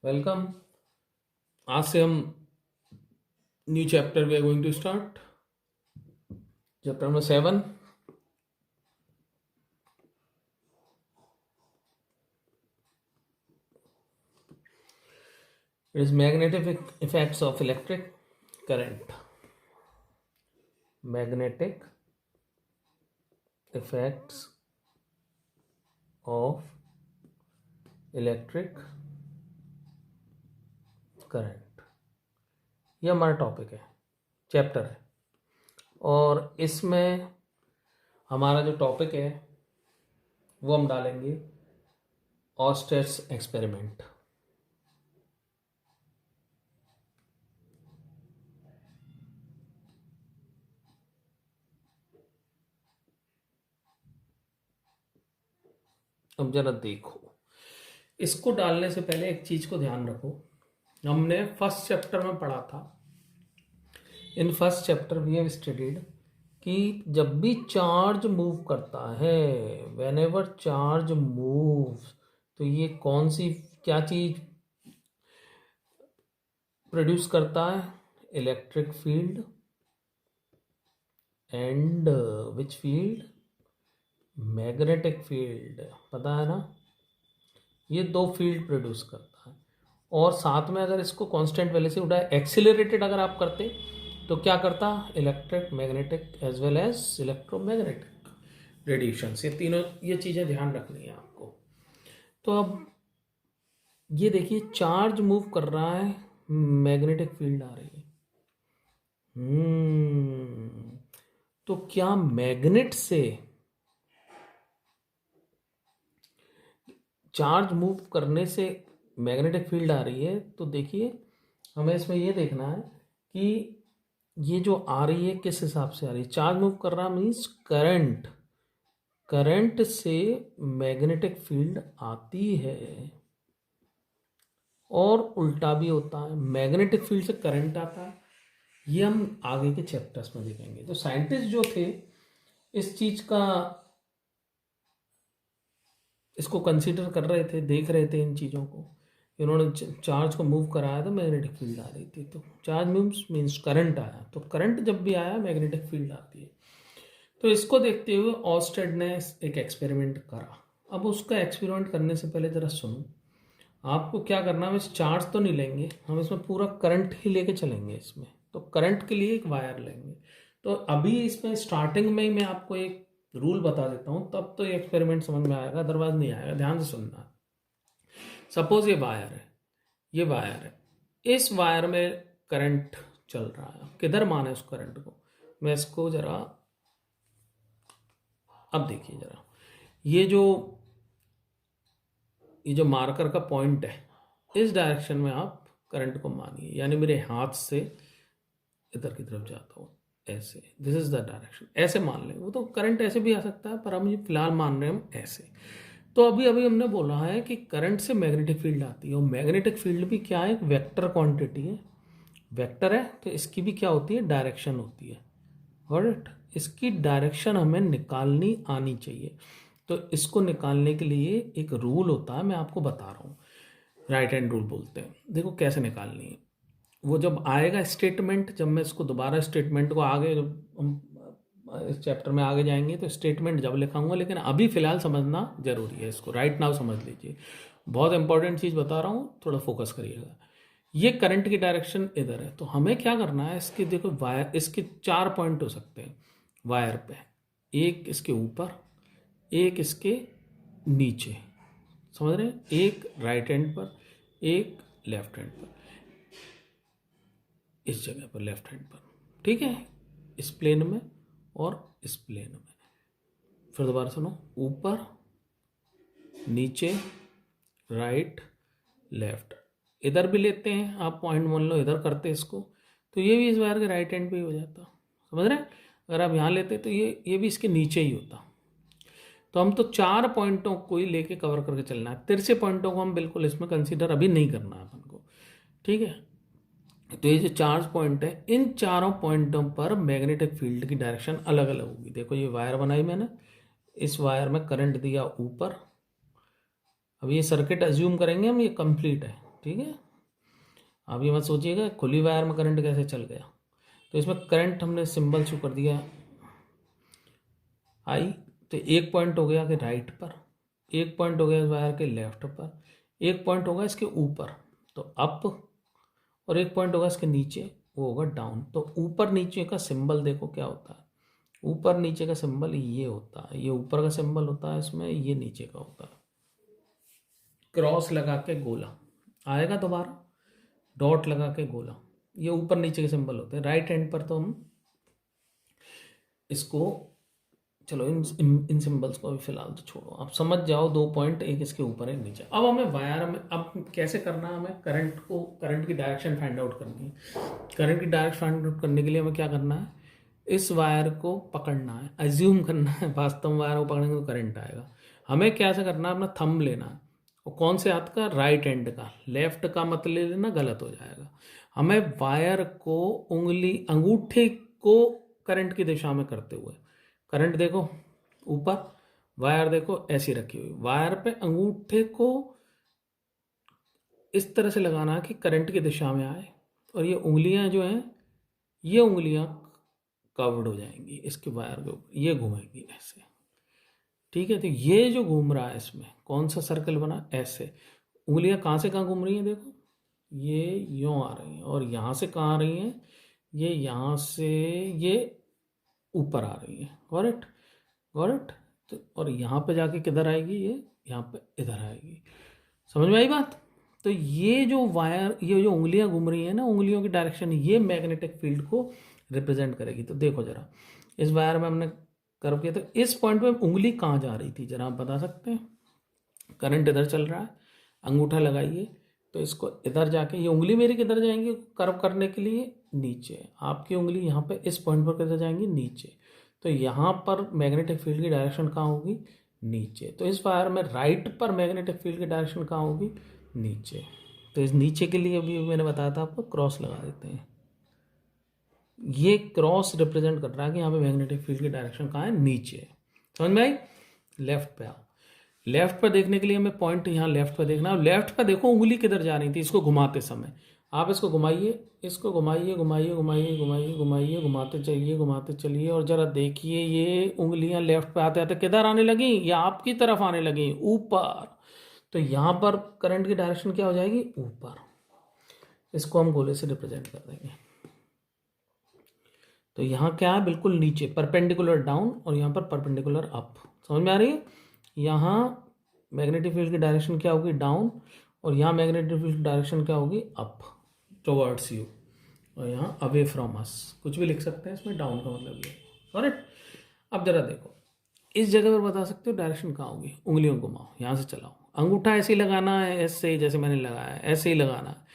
Welcome. आज से हम new chapter we are going to start chapter number 7। It is magnetic effects of electric current. Magnetic effects of electric current, ये हमारा topic है, chapter है। और इसमें हमारा जो टॉपिक है वो हम डालेंगे ऑस्टेट्स एक्सपेरिमेंट। अब जरा देखो, इसको डालने से पहले एक चीज को ध्यान रखो। हमने फर्स्ट चैप्टर में पढ़ा था, in first chapter we have studied कि जब भी चार्ज मूव करता है, वेन एवर चार्ज मूव्स, तो ये कौन सी क्या चीज प्रोड्यूस करता है? Electric field and which field? Magnetic field. पता है ना, ये दो फील्ड प्रोड्यूस करता है। और साथ में अगर इसको कांस्टेंट वैल्यू से उठाए, एक्सीलरेटेड अगर आप करते तो क्या करता? Electric, magnetic as well as electromagnetic radiation. ये तीनों ये चीज़ें ध्यान रखनी है आपको। तो अब ये देखिए, चार्ज मूव कर रहा है, मैग्नेटिक फील्ड आ रही है। तो क्या मैग्नेट से चार्ज मूव करने से मैग्नेटिक फील्ड आ रही है? तो देखिए, हमें इसमें ये देखना है कि ये जो आ रही है किस हिसाब से आ रही है। चार्ज मूव कर रहा मीन्स करंट, करंट से मैग्नेटिक फील्ड आती है। और उल्टा भी होता है, मैग्नेटिक फील्ड से करंट आता है। ये हम आगे के चैप्टर्स में देखेंगे। तो साइंटिस्ट जो थे इस चीज का, इसको कंसीडर कर रहे थे, देख रहे थे इन चीज़ों को। इन्होंने चार्ज को मूव कराया तो मैग्नेटिक फील्ड आ रही थी। तो चार्ज मूव्स मीन्स करंट आया, तो करंट जब भी आया मैग्नेटिक फील्ड आती है। तो इसको देखते हुए ऑस्टेड ने एक एक्सपेरिमेंट करा। अब उसका एक्सपेरिमेंट करने से पहले ज़रा सुनो, आपको क्या करना है, इस चार्ज तो नहीं लेंगे हम, इसमें पूरा करंट ही लेके चलेंगे इसमें। तो करंट के लिए एक वायर लेंगे। तो अभी इसमें स्टार्टिंग में ही मैं आपको एक रूल बता देता हूँ, तब तो ये एक्सपेरिमेंट समझ में आएगा, अदरवाइज नहीं आएगा। ध्यान से सुनना। सपोज ये वायर है, ये वायर है, इस वायर में करंट चल रहा है। किधर माने उस करंट को? मैं इसको जरा, अब देखिए जरा, ये जो मार्कर का पॉइंट है, इस डायरेक्शन में आप करंट को मानिए। यानी मेरे हाथ से इधर की तरफ जाता हूँ, ऐसे, दिस इज द डायरेक्शन, ऐसे मान लें। वो तो करंट ऐसे भी आ सकता है, पर हम ये फिलहाल मान रहे हैं हम ऐसे। तो अभी अभी हमने बोला है कि करंट से मैग्नेटिक फील्ड आती है, और मैग्नेटिक फील्ड भी क्या है? एक वेक्टर क्वांटिटी है। वेक्टर है तो इसकी भी क्या होती है? डायरेक्शन होती है। ऑलराइट, इसकी डायरेक्शन हमें निकालनी आनी चाहिए। तो इसको निकालने के लिए एक रूल होता है, मैं आपको बता रहा हूँ, राइट हैंड रूल बोलते हैं। देखो कैसे निकालनी है। वो जब आएगा स्टेटमेंट, जब मैं इसको दोबारा स्टेटमेंट को आगे, जब हम इस चैप्टर में आगे जाएंगे तो स्टेटमेंट जब लिखाऊंगा, लेकिन अभी फिलहाल समझना जरूरी है इसको। राइट नाउ समझ लीजिए, बहुत इंपॉर्टेंट चीज़ बता रहा हूँ, थोड़ा फोकस करिएगा। ये करंट की डायरेक्शन इधर है, तो हमें क्या करना है, इसके देखो वायर, इसके 4 पॉइंट हो सकते हैं वायर पे। एक इसके ऊपर, एक इसके नीचे, समझ रहे हैं? एक राइट हैंड पर, एक लेफ्ट हैंड पर, इस जगह पर लेफ्ट हैंड पर, ठीक है, इस प्लेन में और इस प्लेन में। फिर दोबारा सुनो, ऊपर, नीचे, राइट, लेफ्ट। इधर भी लेते हैं आप पॉइंट, मान लो इधर करते इसको, तो ये भी इस वायर के राइट हैंड पे ही हो जाता। समझ रहे हैं? अगर आप यहाँ लेते तो ये भी इसके नीचे ही होता। तो हम तो 4 पॉइंटों को ही लेके कवर करके चलना है, तिरछे पॉइंटों को हम बिल्कुल इसमें कंसीडर अभी नहीं करना है अपन को, ठीक है। तो ये जो 4 पॉइंट है, इन चारों पॉइंटों पर मैग्नेटिक फील्ड की डायरेक्शन अलग अलग होगी। देखो ये वायर बनाई मैंने, इस वायर में करंट दिया ऊपर। अब ये सर्किट अज्यूम करेंगे हम, ये कंप्लीट है, ठीक है, आप ये मत सोचिएगा खुली वायर में करंट कैसे चल गया। तो इसमें करंट हमने सिंबल शो कर दिया आई। तो एक पॉइंट हो गया कि राइट पर, एक पॉइंट हो गया इस वायर के लेफ्ट पर, एक पॉइंट होगा इसके ऊपर तो अप, और एक पॉइंट होगा इसके नीचे वो होगा डाउन। तो ऊपर नीचे का सिंबल देखो क्या होता है, ऊपर नीचे का सिंबल ये होता है, ये ऊपर का सिंबल होता है इसमें, ये नीचे का होता है। क्रॉस लगा के गोला आएगा दोबारा, डॉट लगा के गोला, ये ऊपर नीचे के सिंबल होते हैं। राइट हैंड पर तो हम इसको, चलो इन सिंबल्स को अभी फिलहाल तो छोड़ो, आप समझ जाओ 2 पॉइंट, एक इसके ऊपर एक नीचे। अब हमें वायर में अब कैसे करना है, हमें करंट की डायरेक्शन फाइंड आउट करनी है। करंट की डायरेक्शन फाइंड आउट करने के लिए हमें क्या करना है, इस वायर को पकड़ना है, एज्यूम करना है वास्तव में वायर को पकड़ेंगे तो करंट आएगा। हमें कैसे करना है, अपना थंब लेना है, और कौन से हाथ का, राइट हैंड का, लेफ्ट का मत ले लेना, गलत हो जाएगा। हमें वायर को उंगली अंगूठे को करंट की दिशा में करते हुए, करंट देखो ऊपर, वायर देखो ऐसी रखी हुई, वायर पे अंगूठे को इस तरह से लगाना है कि करंट की दिशा में आए, और ये उंगलियां जो हैं, ये उंगलियां कवर्ड हो जाएंगी इसके वायर के ऊपर, ये घूमेंगी ऐसे। ठीक है, तो ये जो घूम रहा है इसमें कौन सा सर्कल बना, ऐसे उंगलियां कहाँ से कहाँ घूम रही हैं देखो, ये यूं आ रही हैं, और यहाँ से कहाँ आ रही हैं, ये यहाँ से ये ऊपर आ रही है, गॉट इट। तो और यहाँ पे जाके किधर आएगी, ये यहाँ पे इधर आएगी। समझ में आई बात। तो ये जो वायर, ये जो उंगलियां घूम रही है ना, उंगलियों की डायरेक्शन ये मैग्नेटिक फील्ड को रिप्रेजेंट करेगी। तो देखो जरा, इस वायर में हमने कर्व किया, तो इस पॉइंट पे उंगली कहाँ जा रही थी जरा आप बता सकते हैं। करंट इधर चल रहा है, अंगूठा लगाइए, तो इसको इधर जाके, ये उंगली मेरी किधर जाएंगी कर्व करने के लिए, नीचे। आपकी उंगली यहाँ पे इस पॉइंट पर किधर जाएंगी, नीचे। तो यहाँ पर मैग्नेटिक फील्ड की डायरेक्शन कहाँ होगी, नीचे। तो इस वायर में राइट पर मैग्नेटिक फील्ड की डायरेक्शन कहाँ होगी, नीचे। तो इस नीचे के लिए अभी मैंने बताया था आपको, क्रॉस लगा देते हैं। ये क्रॉस रिप्रेजेंट कर रहा है कि यहाँ पे मैग्नेटिक फील्ड की डायरेक्शन कहाँ है, नीचे। समझ में आई। लेफ्ट पे आओ, लेफ्ट पर देखने के लिए हमें पॉइंट यहाँ लेफ्ट पर देखना है। लेफ्ट पर देखो उंगली किधर जा रही थी इसको घुमाते समय, आप इसको घुमाइए, इसको घुमाइए घुमाइए घुमाइए घुमाइए घुमाइए, घुमाते चलिए, और जरा देखिए ये उंगलियां लेफ्ट पे आते आते किधर आने लगी, या आपकी तरफ आने लगी, ऊपर। तो यहाँ पर करंट की डायरेक्शन क्या हो जाएगी, ऊपर। इसको हम गोले से रिप्रेजेंट कर देंगे। तो यहाँ क्या है, बिल्कुल नीचे, परपेंडिकुलर डाउन, और यहाँ पर परपेंडिकुलर अप। समझ में आ रही है। यहाँ मैग्नेटिक फील्ड की डायरेक्शन क्या होगी, डाउन, और यहाँ मैग्नेटिक फील्ड की डायरेक्शन क्या होगी, अप, टुवर्ड्स यू। और यहाँ अवे फ्रॉम अस, कुछ भी लिख सकते हैं इसमें, डाउन का मतलब ये, करेक्ट। अब जरा देखो, इस जगह पर बता सकते हो डायरेक्शन कहाँ होगी, उंगलियों को घुमाओ, यहाँ से चलाओ, अंगूठा ऐसे ही लगाना है, ऐसे ही जैसे मैंने लगाया है ऐसे ही लगाना है,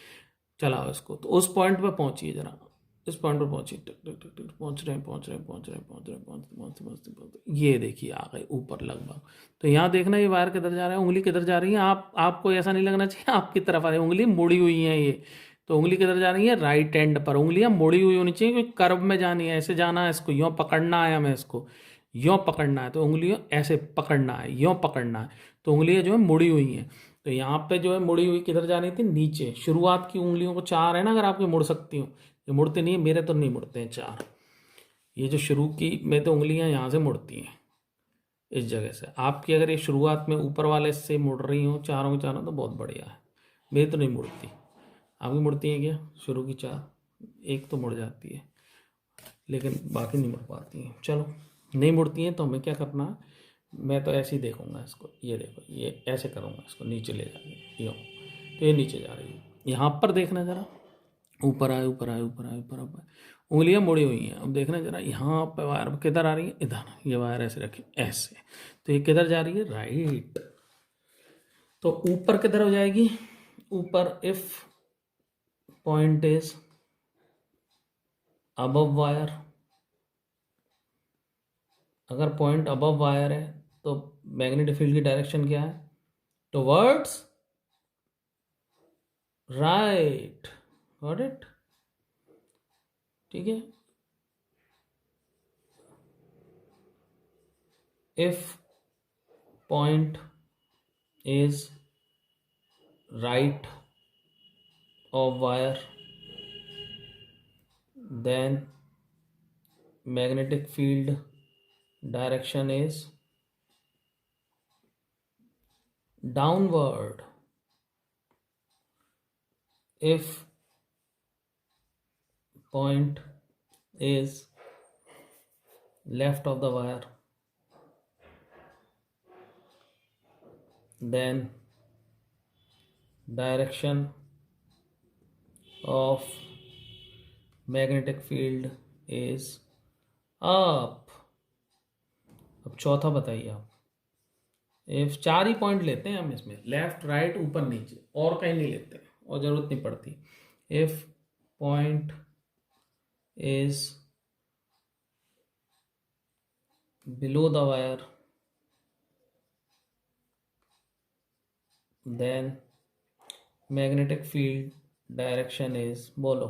चलाओ इसको। तो उस पॉइंट पर पहुंचिए जरा, इस पॉइंट पर पहुंचिए, टिक टिक टिक टिक, पहुंच रहे हैं पहुंच रहे हैं पहुंच रहे हैं पहुंच रहे हैं पहुंचते पहुंचते पहुंचते पहुंचते, ये देखिए आ गए ऊपर लगभग। तो यहाँ देखना ये वायर किधर जा रहा है, उंगली किधर जा रही है, आपको ऐसा नहीं लगना चाहिए आपकी तरफ आ रही है, उंगली मुड़ी हुई है ये। तो उंगली किधर जा रही है, राइट हैंड पर। उंगलियां मुड़ी हुई होनी चाहिए, क्योंकि कर्व में जानी है, ऐसे जाना है, इसको यूँ पकड़ना है, हमें इसको यूँ पकड़ना है। तो उंगलियों ऐसे पकड़ना है, यूँ पकड़ना है। तो उंगलियां जो है मुड़ी हुई हैं। तो यहाँ पे जो है मुड़ी हुई किधर जा रही थी, नीचे। शुरुआत की उंगलियों को 4 है ना, अगर आपकी मुड़ सकती हूँ, ये मुड़ते नहीं है, मेरे तो नहीं मुड़ते हैं 4। ये जो शुरू की में तो उंगलियां यहाँ से मुड़ती हैं, इस जगह से। आपकी अगर ये शुरुआत में ऊपर वाले से मुड़ रही हो चारों की चारों, तो बहुत बढ़िया है। मेरी तो नहीं मुड़ती, आपकी मुड़ती है क्या, शुरू की 4, एक तो मुड़ जाती है, लेकिन बाकी नहीं मुड़ पाती हैं। चलो, नहीं मुड़ती हैं तो हमें क्या करना है, मैं तो ऐसे ही देखूंगा इसको, ये देखो, ये ऐसे करूँगा इसको नीचे ले जाके, यूँ। तो ये नीचे जा रही है, यहाँ पर देखना जरा, ऊपर आए ऊपर आए ऊपर आए ऊपर आए, उंगलियां मुड़ी हुई हैं। अब देखना जरा, यहाँ पे वायर किधर आ रही है, इधर। ये वायर ऐसे रखी ऐसे, तो ये किधर जा रही है, राइट। तो ऊपर किधर हो जाएगी, ऊपर, if point is above wire, अगर पॉइंट अबव वायर है तो मैग्नेटिक फील्ड की डायरेक्शन क्या है, टुवर्ड्स राइट, गॉट इट। ठीक है, if point is right of wire, then magnetic field direction is downward. If point is left of the wire, then direction of magnetic field is up. अब चौथा बताइए आप। If 4 he point लेते हैं हम इसमें, लेफ्ट राइट ऊपर नीचे, और कहीं नहीं लेते और जरूरत नहीं पड़ती। If point is below the wire, then magnetic field direction is, बोलो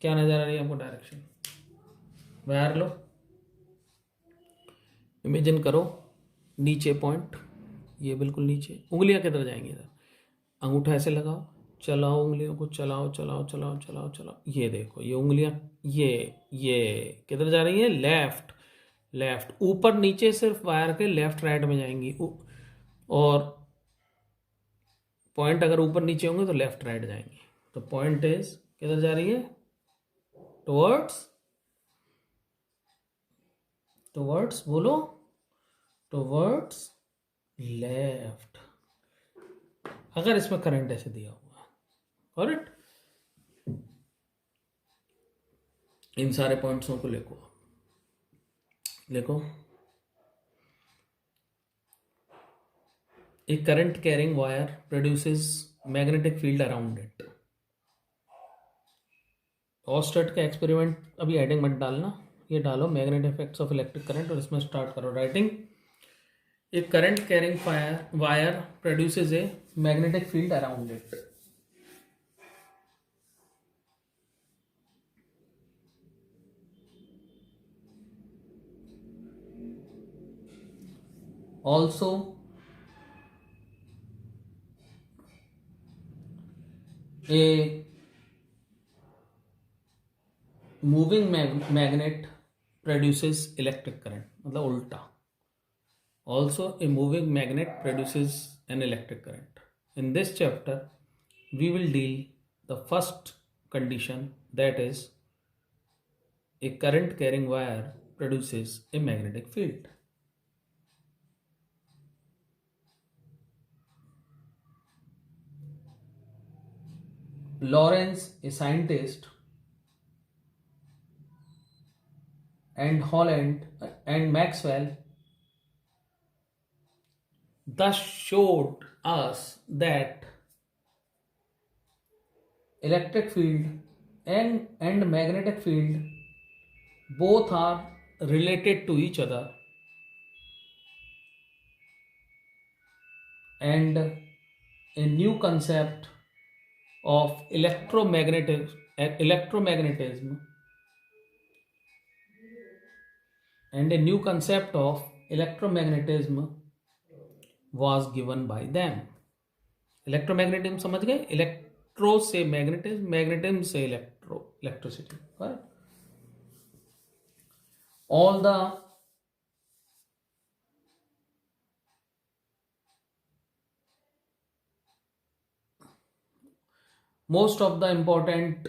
क्या नजर आ रही है आपको डायरेक्शन? वायर लो, इमेजिन करो नीचे पॉइंट, ये बिल्कुल नीचे, उंगलियां किधर जाएंगी? इधर अंगूठा ऐसे लगाओ, चलाओ उंगलियों को, चलाओ चलाओ चलाओ चलाओ चलाओ, ये देखो ये उंगलियां, ये किधर जा रही है? लेफ्ट। लेफ्ट, ऊपर नीचे सिर्फ वायर के लेफ्ट राइट में जाएंगी, और पॉइंट अगर ऊपर नीचे होंगे तो लेफ्ट राइट जाएंगी। तो पॉइंट इज किधर जा रही है? टुवर्ड्स, टुवर्ड्स, बोलो, टुवर्ड्स लेफ्ट। अगर इसमें करंट ऐसे दिया हुआ है, करेक्ट, इन सारे पॉइंट्सों को लिखो, लिखो। A current carrying wire produces magnetic field around it. ऑस्टर्ट का एक्सपेरिमेंट, अभी हेडिंग मत डालना, ये डालो magnetic effects of electric current, और इसमें स्टार्ट करो writing. A current carrying wire produces a magnetic field around it. Also, a moving magnet produces electric current, मतलब उल्टा। Also a moving magnet produces an electric current. In this chapter we will deal the first condition, that is a current carrying wire produces a magnetic field. Lorentz, a scientist, and Holland and Maxwell thus showed us that electric field and magnetic field both are related to each other, and a new concept of electromagnetism and a new concept of electromagnetism was given by them. Electromagnetism समझ गए? Electro से magnetism, magnetism से electricity. All the most of the important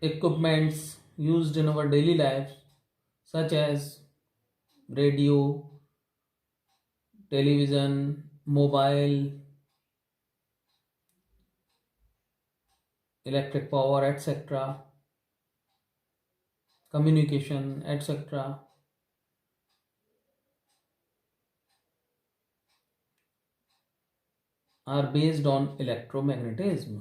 equipments used in our daily lives, such as radio, television, mobile, electric power, etc., communication, etc., are based on electromagnetism.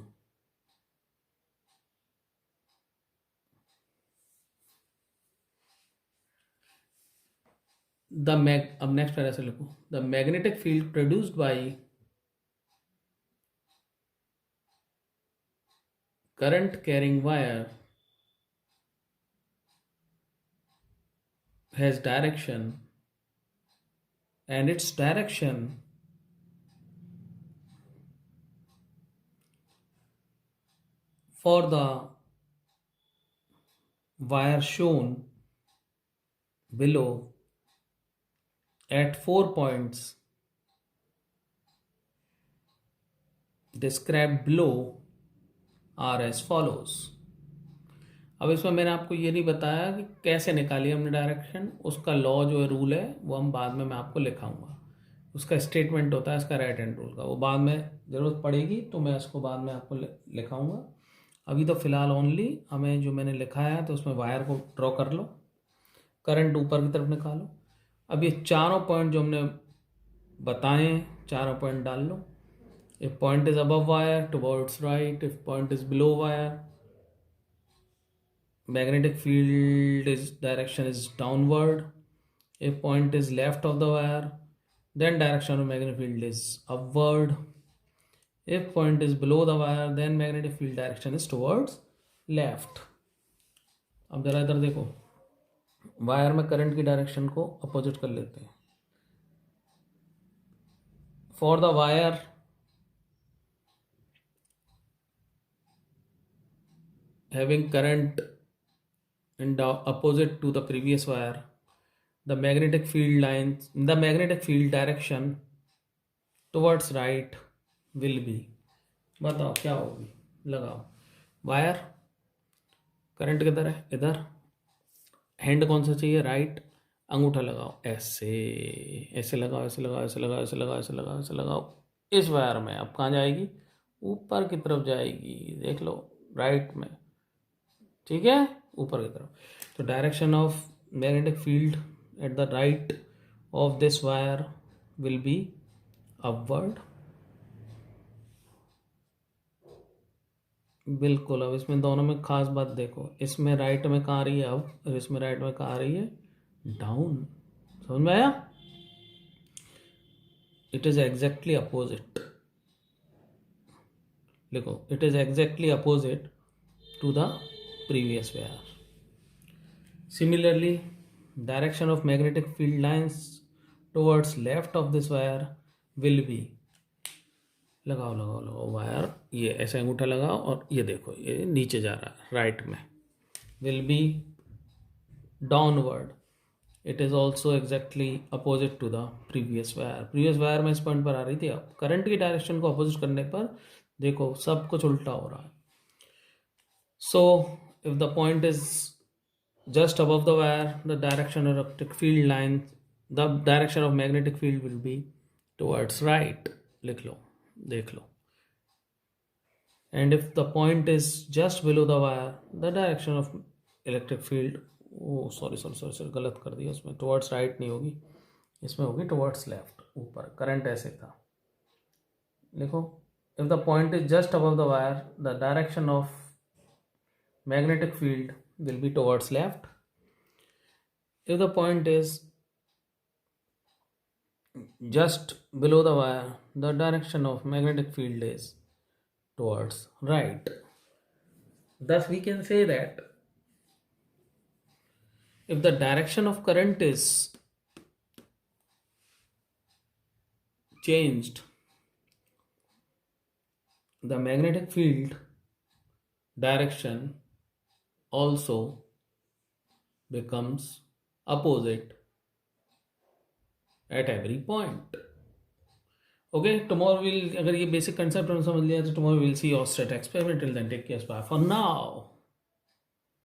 अब next para से लिखो, the magnetic field produced by current carrying wire has direction, and its direction for the wire shown below at 4 points described below are as follows. अब इसमें मैंने आपको ये नहीं बताया कि कैसे निकाली हमने डायरेक्शन, उसका लॉ जो है, रूल है, वो हम बाद में मैं आपको लिखाऊंगा। उसका स्टेटमेंट होता है इसका राइट हैंड रूल का, वो बाद में ज़रूरत पड़ेगी तो मैं इसको बाद में आपको लिखाऊंगा। अभी तो फिलहाल ओनली हमें जो मैंने लिखा है तो उसमें वायर को ड्रॉ कर लो, करंट ऊपर की तरफ निकालो। अब ये चारों पॉइंट जो हमने बताए चारों पॉइंट डाल लो। If point is above wire towards right, if point is below wire magnetic field is direction is downward. If point is left of the wire, then direction of magnetic field is upward. If point is below the wire, then magnetic field direction is towards left. अब जरा इधर देखो, wire में current की direction को opposite कर लेते हैं। For the wire having current in the opposite to the previous wire, the magnetic field direction towards right will be, बताओ क्या होगी, लगाओ। वायर करंट किधर है, इधर, हैंड कौन सा चाहिए, राइट, अंगूठा लगाओ, ऐसे ऐसे लगाओ, ऐसे लगाओ, ऐसे लगाओ, ऐसे लगाओ, ऐसे लगाओ, ऐसे लगाओ। इस वायर में अब कहाँ जाएगी, ऊपर की तरफ जाएगी, देख लो, राइट में, ठीक है, ऊपर की तरफ। तो direction of magnetic field at the right of this wire will be upward. बिल्कुल। अब इसमें दोनों में खास बात देखो, इसमें राइट में कहाँ आ रही है अब, और इसमें राइट में कहाँ आ रही है, डाउन। समझ में आया? इट इज एग्जैक्टली अपोजिट, लिखो, it is exactly opposite to the previous wire. Similarly, direction of magnetic field lines towards left of this wire will be, लगाओ लगाओ लगाओ, वायर ये ऐसे अंगूठा लगाओ और ये देखो ये नीचे जा रहा है राइट में, will be downward. It is also exactly opposite to the previous wire. previous wire में इस पॉइंट पर आ रही थी, अब करंट की डायरेक्शन को अपोजिट करने पर देखो सब कुछ उल्टा हो रहा है। So if the point is just above the wire, the direction of electric field line, the direction of magnetic field will be towards right. लिख लो, देख लो। And if the point is just below the wire, the direction of electric field, oh sorry गलत कर दिया, उसमें towards right नहीं होगी, इसमें होगी towards left, ऊपर। करंट ऐसे था, लिखो, if the point is just above the wire, the direction of magnetic field will be towards left. If the point is just below the wire, the direction of magnetic field is towards right. Thus we can say that if the direction of current is changed, the magnetic field direction also becomes opposite at every point. Okay, tomorrow we'll, अगर ये basic concept हम समझ लिया तो tomorrow we'll see OSTET experiment. Till then, take care, bye for now.